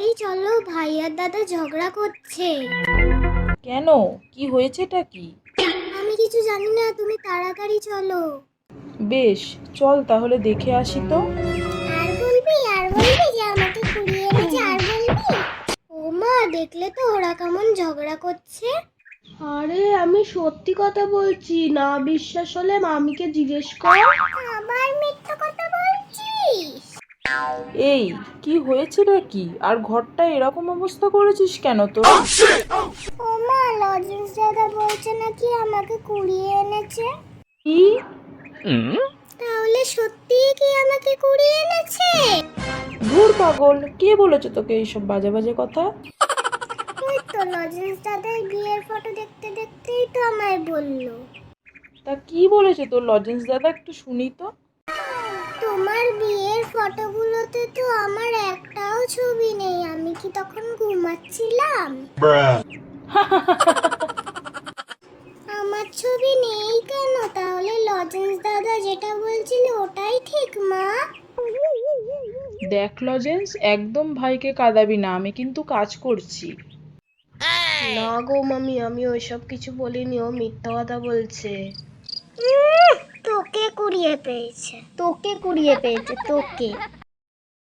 তাড়াতাড়ি চলো, ভাই আর দাদা ঝগড়া করছে। কেন? কি হয়েছেটা কি? আমি কিছু জানি না, তুমি তাড়াতাড়ি চলো। বেশ, চল তাহলে দেখে আসি তো। আর বলবি যে আমাকে কুড়িয়ে এনেছে, আর বলবি? ও মা, দেখলে তো ওরা কেমন ঝগড়া করছে। আরে আমি সত্যি কথা বলছি, না বিশ্বাস হলে মামিকে জিজ্ঞেস কর। আবার মিথ্যা কথা বলছিস? এই, কি হয়েছেটা কি? আর ঘরটা এরকম অবস্থা করেছিস কেন তো? ও মা, লজেন্স দাদা বলছে নাকি আমাকে কুড়িয়ে এনেছে। কি? তাহলে সত্যিই কি আমাকে কুড়িয়ে এনেছে? ধুর পাগল, কে বলেছে তোকে এইসব বাজে বাজে কথা? ওই তো লজেন্স দাদার বিয়ের ফটো দেখতে দেখতেই তো আমায় বললো। তা কি বলেছে তোর লজেন্স দাদা, একটু শুনি তো। তোমার বিয়ের ফটোগুলোতে তো আমার একটাও ছবি নেই, আমি কি তখন ঘুমাচ্ছিলাম? আমার ছবি নেই কেন? তাহলে লজেন্স দাদা যেটা বলছিল ওটাই ঠিক, মা? দেখ লজেন্স, একদম ভাইকে কাঁদাবি না, আমি কিন্তু কাজ করছি। না গো মামি, আমি ওইসব কিছু বলিনি, ও মিথ্যা কথা বলছে। তোকে কুড়িয়ে পেয়েছে, তোকে কুড়িয়ে পেয়েছে, তোকে।